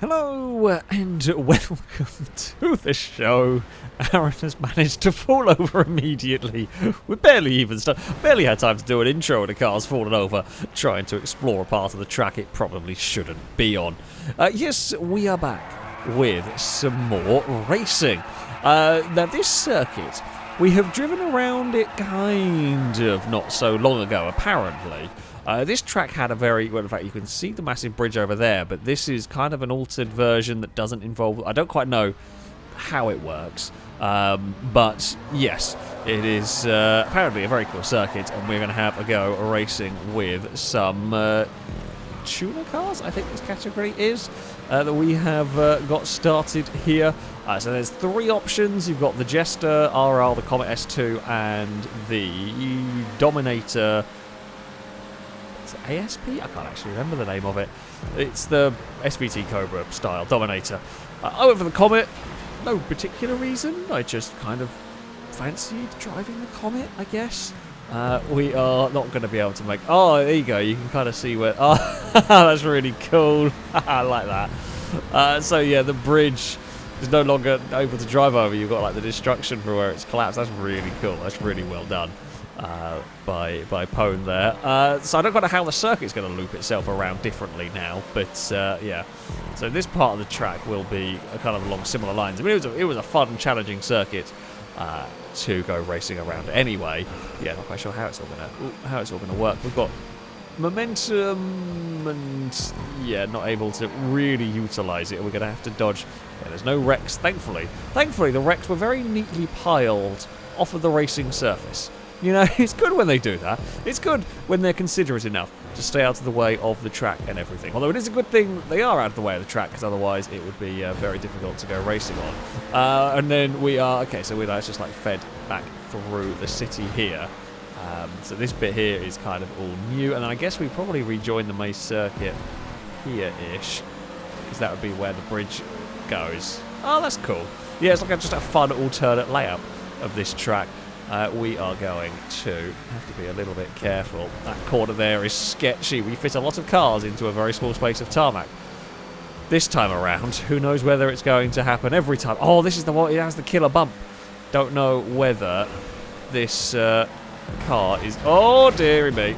Hello and welcome to the show. Aaron has managed to fall over immediately. We barely had time to do an intro and the car's fallen over, trying to explore a part of the track it probably shouldn't be on. Yes, we are back with some more racing. Now this circuit, we have driven around it kind of not so long ago, apparently. This track had well, in fact, you can see the massive bridge over there, but this is kind of an altered version that doesn't involve, I don't quite know how it works, but yes, it is apparently a very cool circuit, and we're going to have a go racing with some tuner cars, I think this category is, that we have got started here. So there's three options. You've got the Jester, RR, the Comet S2, and the Dominator. ASP? I can't actually remember the name of it. It's the SVT Cobra style Dominator. I went for the Comet. No particular reason. I just kind of fancied driving the Comet, I guess. We are not going to be able to make... Oh, there you go. You can kind of see where... Oh, that's really cool. I like that. So, yeah, the bridge is no longer able to drive over. You've got, like, the destruction for where it's collapsed. That's really cool. That's really well done. By Pone there. So I don't know how the circuit's going to loop itself around differently now, but yeah. So this part of the track will be kind of along similar lines. I mean, it was a fun, challenging circuit to go racing around anyway. Yeah, not quite sure how it's all going to work. We've got momentum and yeah, not able to really utilise it. We're going to have to dodge. Yeah, there's no wrecks, thankfully. Thankfully, the wrecks were very neatly piled off of the racing surface. You know, it's good when they do that. It's good when they're considerate enough to stay out of the way of the track and everything. Although it is a good thing they are out of the way of the track, because otherwise it would be very difficult to go racing on. And then we are... Okay, so it's just like fed back through the city here. So this bit here is kind of all new. And then I guess we probably rejoin the main circuit here-ish, because that would be where the bridge goes. Oh, that's cool. Yeah, it's like just a fun alternate layout of this track. We are going to have to be a little bit careful. That corner there is sketchy. We fit a lot of cars into a very small space of tarmac. This time around, who knows whether it's going to happen every time. Oh, this is the one. It has the killer bump. Don't know whether this car is... Oh, dearie me.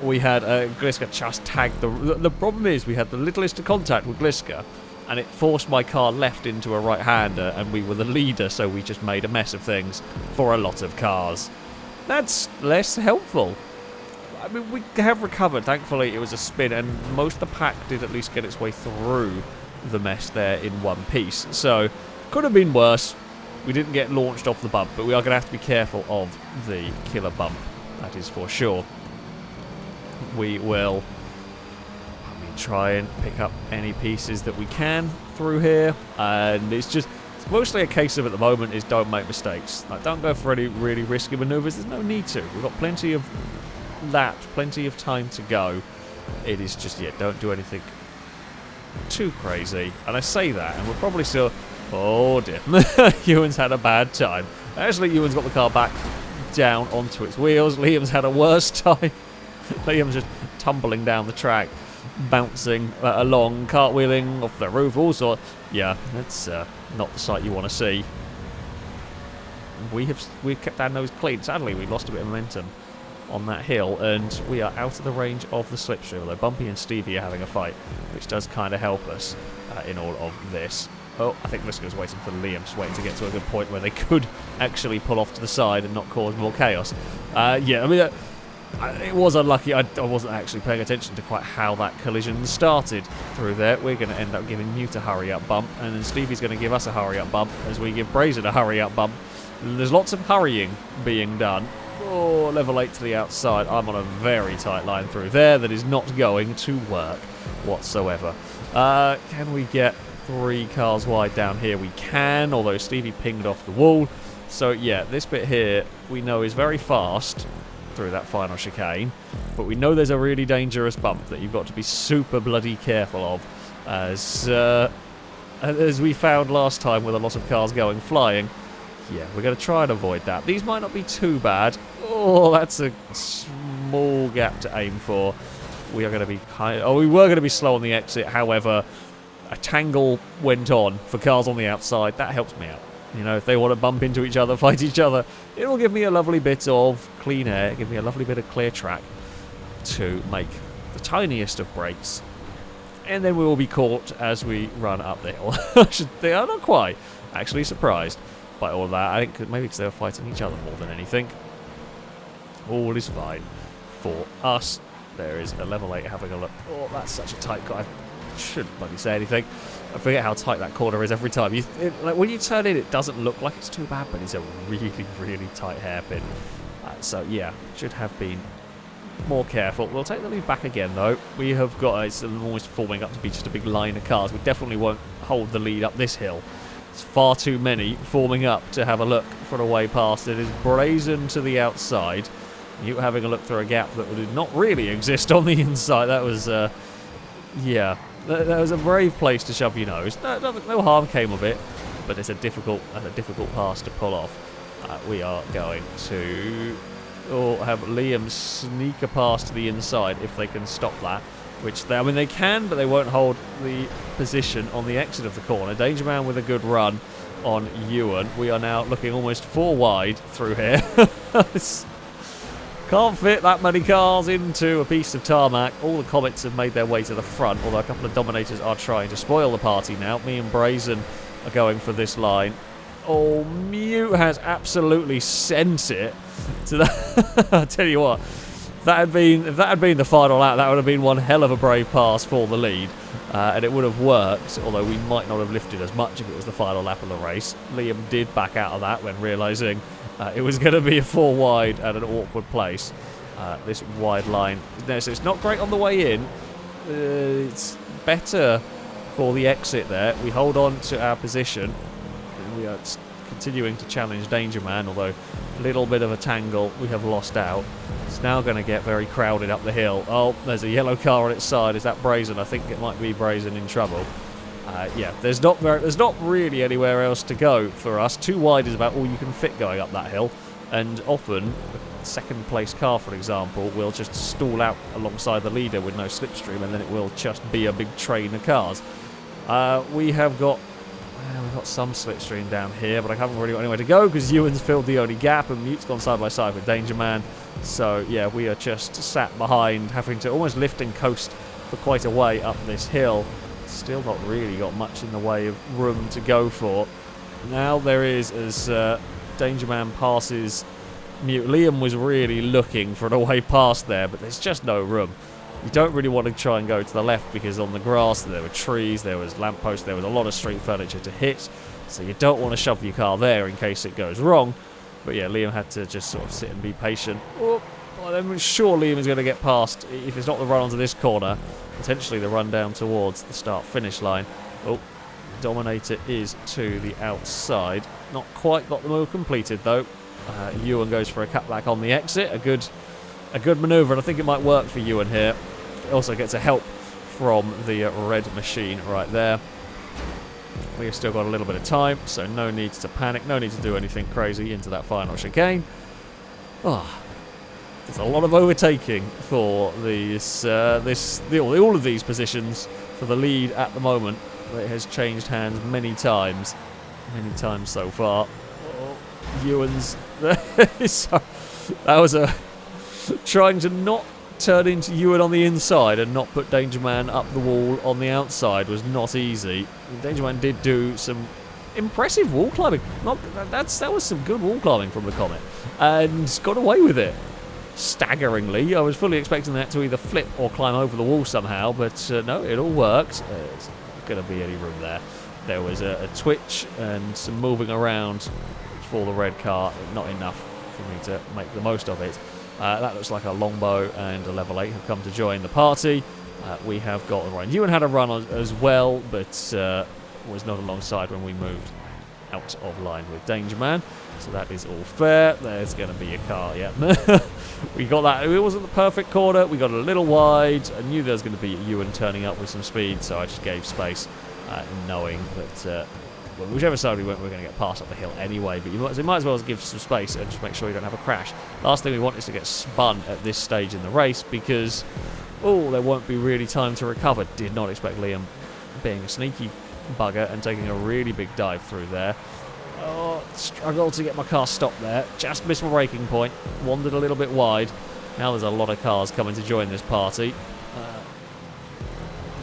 We had Gliska just tagged the problem is we had the littlest of contact with Gliska, and it forced my car left into a right-hander, and we were the leader, so we just made a mess of things for a lot of cars. That's less helpful. I mean, we have recovered. Thankfully, it was a spin, and most of the pack did at least get its way through the mess there in one piece. So, could have been worse. We didn't get launched off the bump, but we are going to have to be careful of the killer bump. That is for sure. We will... try and pick up any pieces that we can through here, and it's mostly a case of at the moment is don't make mistakes. Like, don't go for any really risky maneuvers. There's no need to. We've got plenty of laps, plenty of time to go. It is just, yeah, don't do anything too crazy. And I say that, and we're probably still... Oh dear. Ewan's had a bad time. Actually, Ewan's got the car back down onto its wheels. Liam's had a worse time. Liam's just tumbling down the track, bouncing along, cartwheeling off the roof, all sorts. Yeah, that's not the sight you want to see. We've kept our nose clean. Sadly, we lost a bit of momentum on that hill, and we are out of the range of the slipstream, although Bumpy and Stevie are having a fight, which does kind of help us in all of this. Oh, I think Liska was waiting for Liam, just waiting to get to a good point where they could actually pull off to the side and not cause more chaos. Yeah, I mean... it was unlucky. I wasn't actually paying attention to quite how that collision started through there. We're going to end up giving Newt a hurry-up bump, and then Stevie's going to give us a hurry-up bump as we give Brazen a hurry-up bump. There's lots of hurrying being done. Oh, level 8 to the outside. I'm on a very tight line through there that is not going to work whatsoever. Can we get 3 cars wide down here? We can, although Stevie pinged off the wall. So, yeah, this bit here we know is very fast through that final chicane, but we know there's a really dangerous bump that you've got to be super bloody careful of, as we found last time with a lot of cars going flying. Yeah, we're going to try and avoid that. These might not be too bad. Oh, that's a small gap to aim for. we are going to be we were going to be slow on the exit. However, a tangle went on for cars on the outside. That helps me out. You know, if they want to bump into each other, fight each other, it'll give me a lovely bit of clean air, give me a lovely bit of clear track to make the tiniest of breaks. And then we will be caught as we run up the hill. They are not quite actually surprised by all that. I think maybe because they were fighting each other more than anything. All is fine for us. There is a level 8 having a look. Oh, that's such a tight car. I shouldn't bloody say anything. I forget how tight that corner is every time. Like when you turn in, it doesn't look like it's too bad, but it's a really, really tight hairpin. So yeah, should have been more careful. We'll take the lead back again, though. We have got it's almost forming up to be just a big line of cars. We definitely won't hold the lead up this hill. It's far too many forming up to have a look for a way past. It is brazen to the outside. You having a look through a gap that did not really exist on the inside. That was, yeah, that was a brave place to shove your nose. No harm came of it, but it's a difficult pass to pull off. We are going to have Liam sneak a pass to the inside if they can stop that. Which they can, but they won't hold the position on the exit of the corner. Danger Man with a good run on Ewan. We are now looking almost 4 wide through here. Can't fit that many cars into a piece of tarmac. All the Comets have made their way to the front, although a couple of Dominators are trying to spoil the party now. Me and Brazen are going for this line. Oh, Mute has absolutely sent it to that. I tell you what, if that had been the final lap, that would have been one hell of a brave pass for the lead, and it would have worked. Although we might not have lifted as much if it was the final lap of the race. Liam did back out of that when realising it was going to be a 4 wide at an awkward place. This wide line, so it's not great on the way in. It's better for the exit there. We hold on to our position. We are continuing to challenge Danger Man, although a little bit of a tangle we have lost out. It's now going to get very crowded up the hill. Oh, there's a yellow car on its side. Is that Brazen? I think it might be Brazen in trouble. Yeah, there's not really anywhere else to go for us. 2 wide is about all you can fit going up that hill, and often a second place car, for example, will just stall out alongside the leader with no slipstream, and then it will just be a big train of cars. We've got some slipstream down here, but I haven't really got anywhere to go because Ewan's filled the only gap and Mute's gone side by side with Danger Man. So yeah, we are just sat behind, having to almost lift and coast for quite a way up this hill. Still not really got much in the way of room to go for. Now there is, as Danger Man passes Mute. Liam was really looking for an away pass there, but there's just no room. You don't really want to try and go to the left because on the grass there were trees, there was lampposts, there was a lot of street furniture to hit. So you don't want to shove your car there in case it goes wrong. But yeah, Liam had to just sort of sit and be patient. Oh, I'm sure Liam is going to get past, if it's not the run onto this corner, potentially the run down towards the start-finish line. Oh, Dominator is to the outside. Not quite got the move completed though. Ewan goes for a cutback on the exit. A good manoeuvre, and I think it might work for Ewan here. Also gets a help from the red machine right there. We've still got a little bit of time, so no need to panic, no need to do anything crazy into that final chicane. Oh, there's a lot of overtaking for these, all of these positions for the lead at the moment. It has changed hands many times so far. Oh, Ewan's that was trying to not turn into Ewan on the inside and not put Danger Man up the wall on the outside was not easy. Danger Man did do some impressive wall climbing. That was some good wall climbing from the Comet, and got away with it. Staggeringly, I was fully expecting that to either flip or climb over the wall somehow, but no, it all worked. There's not going to be any room there. There was a twitch and some moving around for the red car, not enough for me to make the most of it. That looks like a Longbow and a level 8 have come to join the party. We have got a run. Ewan had a run as well, but was not alongside when we moved out of line with Danger Man. So that is all fair. There's going to be a car, yeah. We got that. It wasn't the perfect corner. We got a little wide. I knew there was going to be Ewan turning up with some speed, so I just gave space, knowing that well, whichever side we went, we were going to get past up the hill anyway. But you might as well give some space and just make sure you don't have a crash. Last thing we want is to get spun at this stage in the race, because Oh, there won't be really time to recover. Did not expect Liam being a sneaky bugger and taking a really big dive through there. Oh, struggled to get my car stopped there. Just missed my braking point. Wandered a little bit wide. Now there's a lot of cars coming to join this party.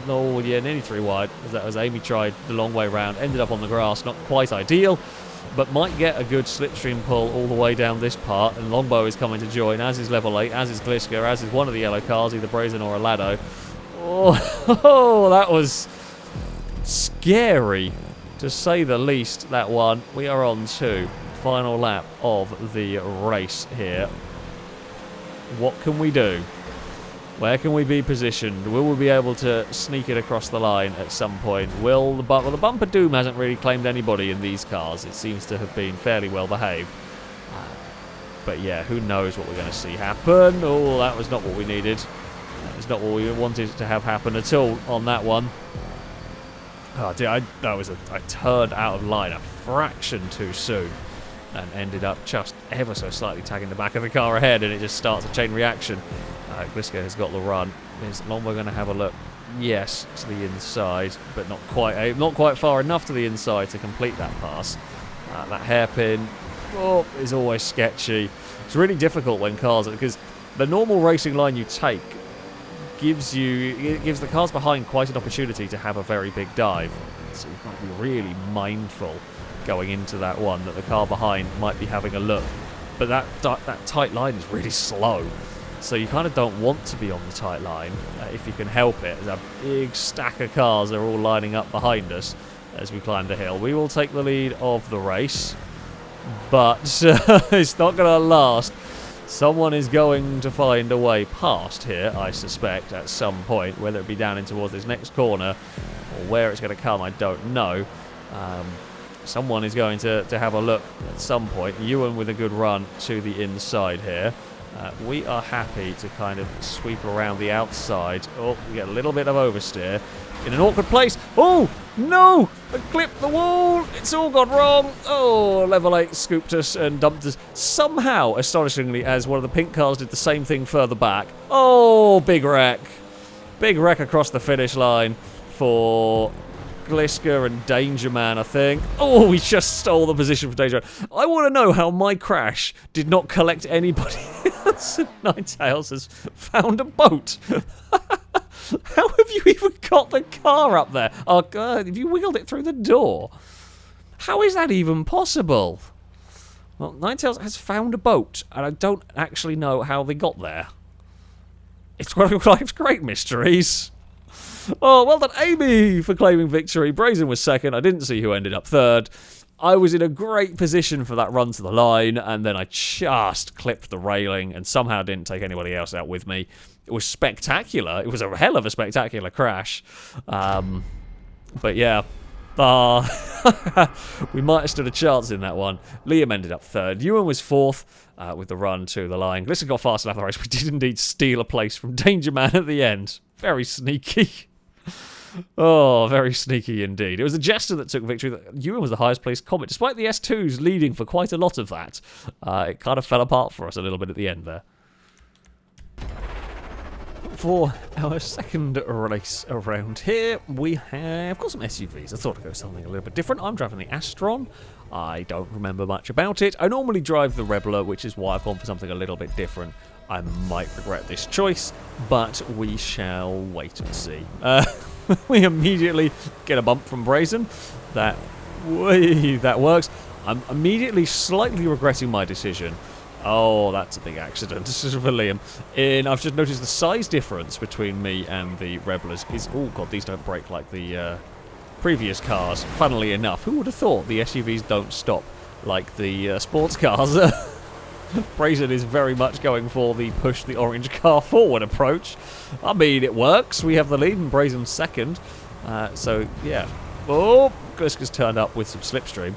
Oh, yeah, nearly 3 wide. That was Amy tried the long way round. Ended up on the grass. Not quite ideal, but might get a good slipstream pull all the way down this part. And Longbow is coming to join, as is Level 8, as is Gliska, as is one of the yellow cars, either Brazen or Alado. Oh, that was scary, to say the least, that one. We are on to final lap of the race here. What can we do? Where can we be positioned? Will we be able to sneak it across the line at some point? Well, the Bumper Doom hasn't really claimed anybody in these cars. It seems to have been fairly well behaved. But yeah, who knows what we're going to see happen. Oh, that was not what we needed. That was not what we wanted to have happen at all on that one. Oh dear, I turned out of line a fraction too soon and ended up just ever so slightly tagging the back of the car ahead, and it just starts a chain reaction. Gliska has got the run. Is Longbow going to have a look? Yes, to the inside, but not quite far enough to the inside to complete that pass. That hairpin is always sketchy. It's really difficult when cars, because the normal racing line you take gives the cars behind quite an opportunity to have a very big dive. So you've got to be really mindful going into that one that the car behind might be having a look. But that tight line is really slow. So you kind of don't want to be on the tight line if you can help it. There's a big stack of cars that are all lining up behind us as we climb the hill. We will take the lead of the race, but it's not going to last. Someone is going to find a way past here, I suspect, at some point, whether it be down in towards this next corner or where it's going to come, I don't know. Someone is going to have a look at some point. Ewan with a good run to the inside here. We are happy to kind of sweep around the outside. Oh, we get a little bit of oversteer in an awkward place. Oh, no! I clipped the wall. It's all gone wrong. Oh, Level 8 scooped us and dumped us. Somehow, astonishingly, as one of the pink cars did the same thing further back. Oh, big wreck. Big wreck across the finish line for Gliska and Danger Man, I think. Oh, we just stole the position for Danger Man. I want to know how my crash did not collect anybody else. Ninetales has found a boat. How have you even got the car up there? Oh, God, have you wiggled it through the door? How is that even possible? Well, Ninetales has found a boat, and I don't actually know how they got there. It's one of life's great mysteries. Oh, well done, Amy, for claiming victory. Brazen was second. I didn't see who ended up third. I was in a great position for that run to the line, and then I just clipped the railing and somehow didn't take anybody else out with me. It was spectacular. It was a hell of a spectacular crash. But yeah, we might have stood a chance in that one. Liam ended up third. Ewan was fourth with the run to the line. Glisten got fast enough the race. We did indeed steal a place from Danger Man at the end. Very sneaky. Oh, very sneaky indeed. It was the Jester that took victory. Ewan was the highest placed Comet. Despite the S2s leading for quite a lot of that, it kind of fell apart for us a little bit at the end there. For our second race around here, we have got some SUVs. I thought I'd go something a little bit different. I'm driving the Astron. I don't remember much about it. I normally drive the Rebler, which is why I've gone for something a little bit different. I might regret this choice, but we shall wait and see. We immediately get a bump from Brazen. That works. I'm immediately slightly regretting my decision. Oh, that's a big accident. This is for Liam. I've just noticed the size difference between me and the Rebelers is... Oh, God, these don't brake like the previous cars. Funnily enough, who would have thought the SUVs don't stop like the sports cars? Brazen is very much going for the push the orange car forward approach. I mean, it works. We have the lead and Brazen's second. So, yeah. Oh, Gliska's turned up with some slipstream.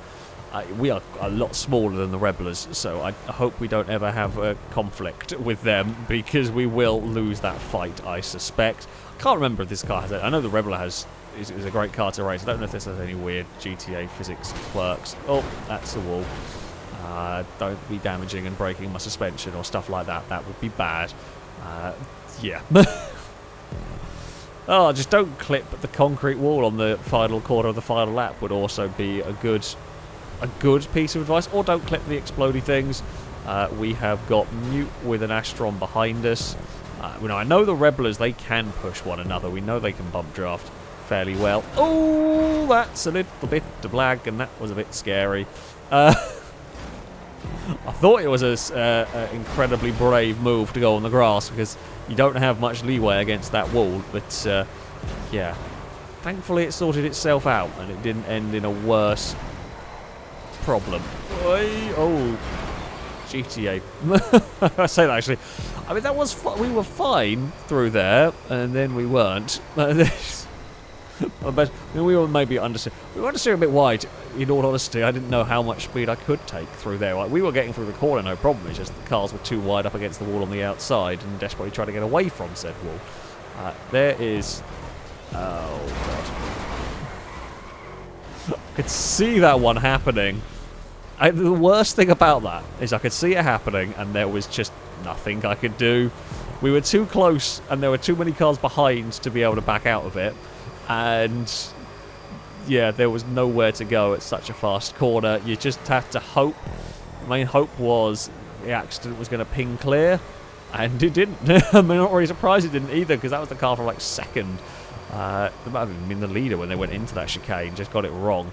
We are a lot smaller than the Rebelers, so I hope we don't ever have a conflict with them, because we will lose that fight, I suspect. I can't remember if this car has it. I know the Rebeler is a great car to race. I don't know if this has any weird GTA physics quirks. Oh, that's a wall. Don't be damaging and breaking my suspension or stuff like that. That would be bad. Yeah. Oh, just don't clip the concrete wall on the final corner of the final lap would also be a good piece of advice. Or don't clip the explodey things. We have got Mute with an Astron behind us. I know the Rebelers, they can push one another. We know they can bump draft fairly well. Oh, that's a little bit of lag, and that was a bit scary. I thought it was an incredibly brave move to go on the grass because you don't have much leeway against that wall. But, yeah, thankfully it sorted itself out and it didn't end in a worse problem. Oh, GTA. I say that actually. I mean, that was we were fine through there, and then we weren't. But we were maybe understeering. We were understeering a bit wide, in all honesty. I didn't know how much speed I could take through there. Like, we were getting through the corner, no problem. It's just the cars were too wide up against the wall on the outside and desperately trying to get away from said wall. There is... Oh, God. I could see that one happening. The worst thing about that is I could see it happening and there was just nothing I could do. We were too close and there were too many cars behind to be able to back out of it. And yeah, there was nowhere to go at such a fast corner. You just had to hope. The main hope was the accident was going to ping clear, and it didn't. I'm not really surprised it didn't either, because that was the car from like second. They might have even been the leader when they went into that chicane, just got it wrong.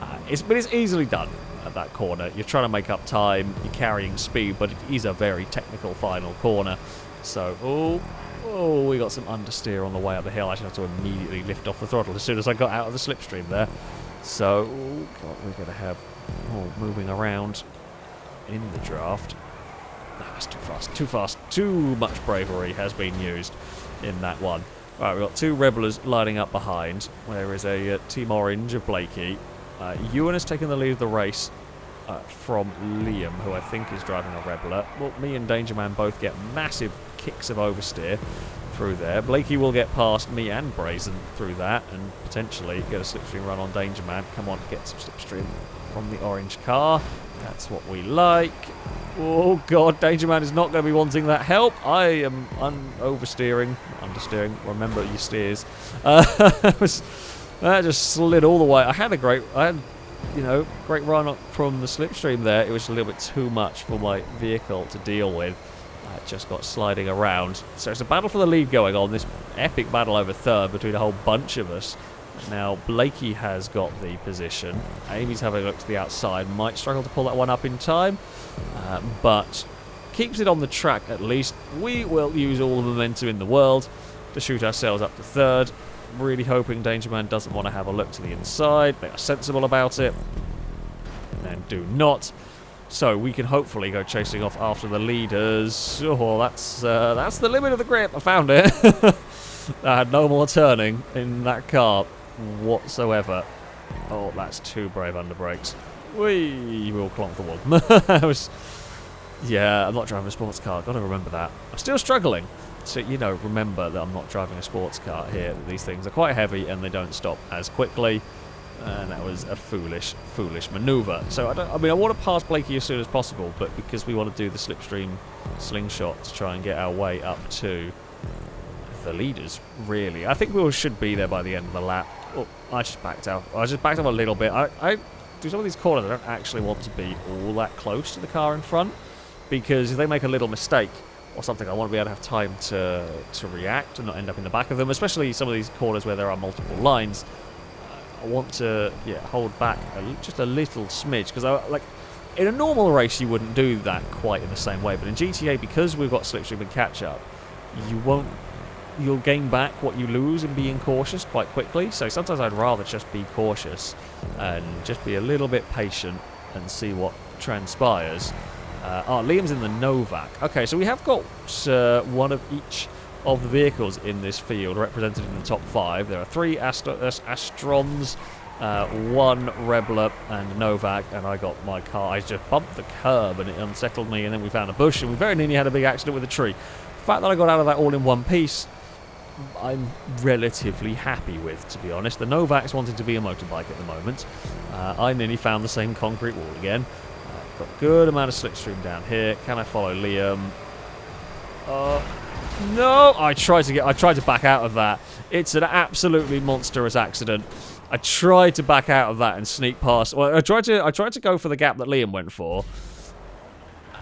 But it's easily done at that corner. You're trying to make up time, you're carrying speed, but it is a very technical final corner. So, oh, we got some understeer on the way up the hill. I actually have to immediately lift off the throttle as soon as I got out of the slipstream there. So, oh God, we're going to have moving around in the draft. No, that's too fast, too fast. Too much bravery has been used in that one. Right, we've got two Rebelers lining up behind. There is a Team Orange of Blakey. Ewan has taken the lead of the race from Liam, who I think is driving a Rebeler. Well, me and Danger Man both get massive kicks of oversteer through there. Blakey will get past me and Brazen through that and potentially get a slipstream run on Danger Man. Come on, get some slipstream from the orange car. That's what we like. Oh God, Danger Man is not going to be wanting that help. I am understeering. Remember your steers. That just slid all the way. I had great run up from the slipstream there. It was a little bit too much for my vehicle to deal with. I just got sliding around. So it's a battle for the lead going on. This epic battle over third between a whole bunch of us. Now Blakey has got the position. Amy's having a look to the outside. Might struggle to pull that one up in time, but keeps it on the track at least. We will use all the momentum in the world to shoot ourselves up to third. Really hoping Danger Man doesn't want to have a look to the inside. They are sensible about it and do not. So we can hopefully go chasing off after the leaders. Oh, that's the limit of the grip. I found it. I had no more turning in that car whatsoever. Oh, that's two brave under brakes. We will clonk the wall. Yeah, I'm not driving a sports car. Got to remember that. I'm still struggling. So, remember that I'm not driving a sports car here. These things are quite heavy and they don't stop as quickly. And that was a foolish manoeuvre. So, I want to pass Blakey as soon as possible, but because we want to do the slipstream slingshot to try and get our way up to the leaders, really. I think we should be there by the end of the lap. Oh, I just backed out. I just backed up a little bit. I do some of these corners, I don't actually want to be all that close to the car in front, because if they make a little mistake or something, I want to be able to have time to react and not end up in the back of them, especially some of these corners where there are multiple lines. I want to hold back just a little smidge, because in a normal race you wouldn't do that quite in the same way, but in GTA, because we've got slipstream and catch up, you'll gain back what you lose in being cautious quite quickly. So sometimes I'd rather just be cautious and just be a little bit patient and see what transpires. Liam's in the Novak. Okay, so we have got one of each of the vehicles in this field represented in the top 5. There are 3 Astrons, 1 Rebeler and a Novak, and I got my car. I just bumped the curb and it unsettled me, and then we found a bush and we very nearly had a big accident with a tree. The fact that I got out of that all in one piece, I'm relatively happy with, to be honest. The Novak's wanting to be a motorbike at the moment. I nearly found the same concrete wall again. Got a good amount of slipstream down here. Can I follow Liam? No, I tried to back out of that. It's an absolutely monstrous accident. I tried to back out of that and sneak past. Well, I tried to go for the gap that Liam went for.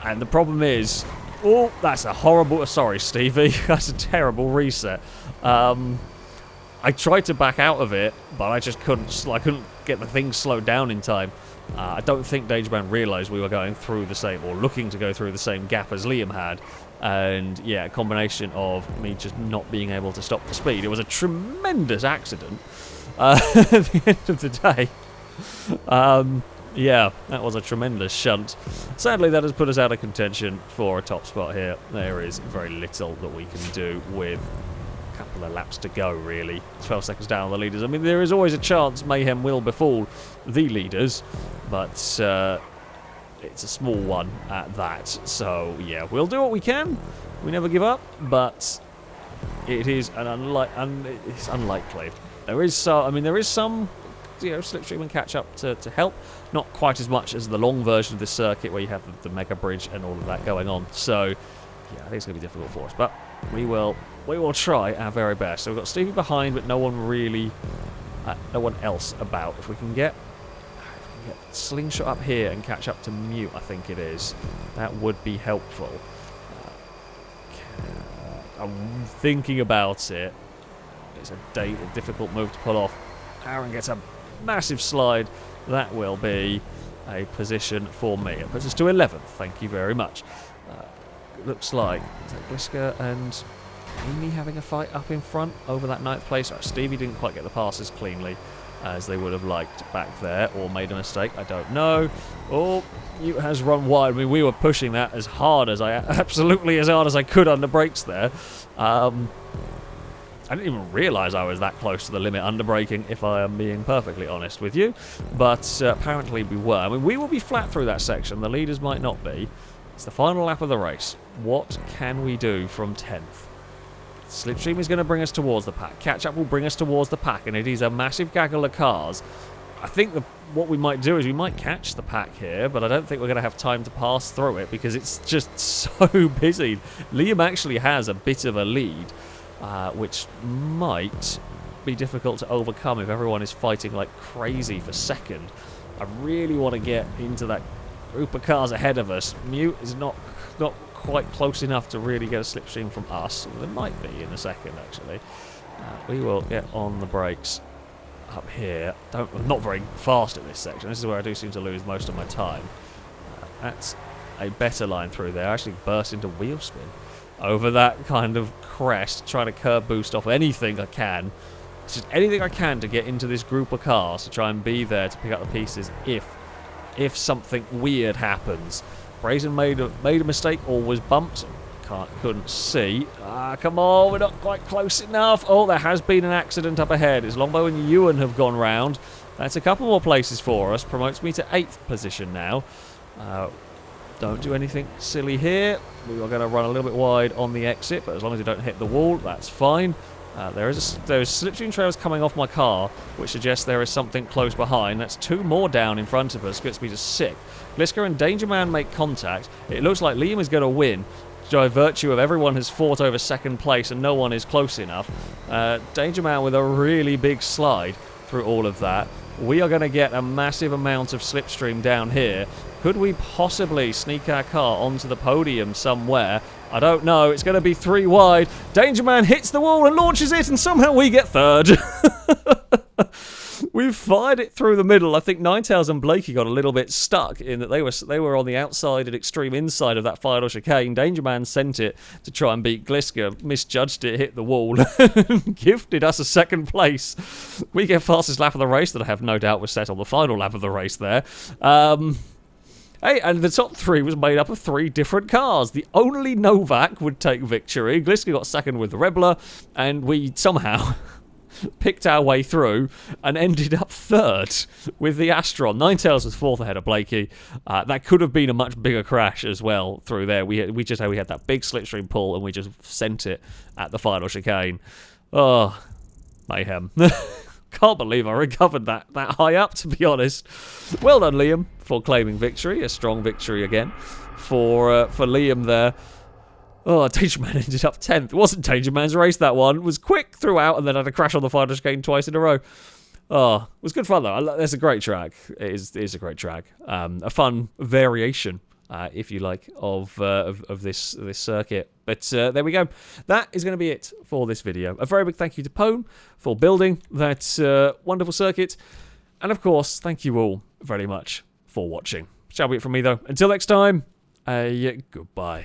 And the problem is, oh, that's a horrible. Sorry, Stevie, that's a terrible reset. I tried to back out of it, but I just couldn't. I couldn't get the thing slowed down in time. I don't think Danger Man realised we were going through the same, or looking to go through the same gap as Liam had. And yeah, a combination of me just not being able to stop the speed. It was a tremendous accident at the end of the day. Yeah, that was a tremendous shunt. Sadly, that has put us out of contention for a top spot here. There is very little that we can do with a couple of laps to go, really. 12 seconds down on the leaders. I mean, there is always a chance mayhem will befall the leaders, but it's a small one at that. So, yeah, we'll do what we can. We never give up, but it is it's unlikely. There is some slipstream and catch up to help. Not quite as much as the long version of this circuit where you have the mega bridge and all of that going on. So, yeah, I think it's going to be difficult for us, but we will try our very best. So we've got Stevie behind, but no one else about. If we can get Slingshot up here and catch up to Mute, I think it is. That would be helpful. I'm thinking about it. It's a difficult move to pull off. Aaron gets a massive slide. That will be a position for me. It puts us to 11th. Thank you very much. It looks like Gliska and Amy having a fight up in front over that 9th place. Stevie didn't quite get the passes cleanly as they would have liked back there, or made a mistake, I don't know. Oh, Mute has run wide. I mean, we were pushing that as hard as absolutely as hard as I could under brakes there. I didn't even realise I was that close to the limit under braking, if I am being perfectly honest with you. But apparently we were. I mean, we will be flat through that section. The leaders might not be. It's the final lap of the race. What can we do from 10th? Slipstream is going to bring us towards the pack. Catch-up will bring us towards the pack, and it is a massive gaggle of cars. I think what we might do is we might catch the pack here, but I don't think we're going to have time to pass through it because it's just so busy. Liam actually has a bit of a lead, which might be difficult to overcome if everyone is fighting like crazy for second. I really want to get into that group of cars ahead of us. Mute is not quite close enough to really get a slipstream from us. There might be in a second, actually. We will get on the brakes up here. Not very fast at this section. This is where I do seem to lose most of my time. That's a better line through there. I actually burst into wheel spin over that kind of crest, trying to curb boost off anything I can. It's just anything I can to get into this group of cars to try and be there to pick up the pieces if something weird happens. Brazen made a mistake or was bumped. Couldn't see. Come on, we're not quite close enough. Oh, there has been an accident up ahead. As Longbow and Ewan have gone round. That's a couple more places for us. Promotes me to 8th position now. Don't do anything silly here. We are going to run a little bit wide on the exit, but as long as you don't hit the wall, that's fine. There's slipstream trails coming off my car, which suggests there is something close behind. That's 2 more down in front of us. Gets me to 6th. Gliska and Danger Man make contact. It looks like Liam is going to win by virtue of everyone has fought over 2nd place and no one is close enough. Danger Man with a really big slide through all of that. We are going to get a massive amount of slipstream down here. Could we possibly sneak our car onto the podium somewhere? I don't know. It's going to be 3 wide. Danger Man hits the wall and launches it, and somehow we get 3rd. We've fired it through the middle. I think Ninetales and Blakey got a little bit stuck in that they were on the outside and extreme inside of that final chicane. Danger Man sent it to try and beat Gliska, misjudged it, hit the wall, and gifted us a 2nd place. We get fastest lap of the race that I have no doubt was set on the final lap of the race there. Hey, and the top 3 was made up of 3 different cars. The only Novak would take victory. Gliska got 2nd with the Rebler, and we somehow picked our way through and ended up 3rd with the Astron. Ninetales was 4th ahead of Blakey. That could have been a much bigger crash as well through there. We had that big slipstream pull, and we just sent it at the final chicane. Oh, mayhem. Can't believe I recovered that high up, to be honest. Well done, Liam, for claiming victory. A strong victory again for Liam there. Oh, Danger Man ended up 10th. It wasn't Danger Man's race, that one. It was quick throughout and then had a crash on the final chicane twice in a row. Oh, it was good fun, though. It's a great track. It is a great track. A fun variation, if you like, of this circuit. But there we go. That is going to be it for this video. A very big thank you to Pone for building that wonderful circuit. And, of course, thank you all very much for watching. Shall be it from me, though. Until next time, goodbye.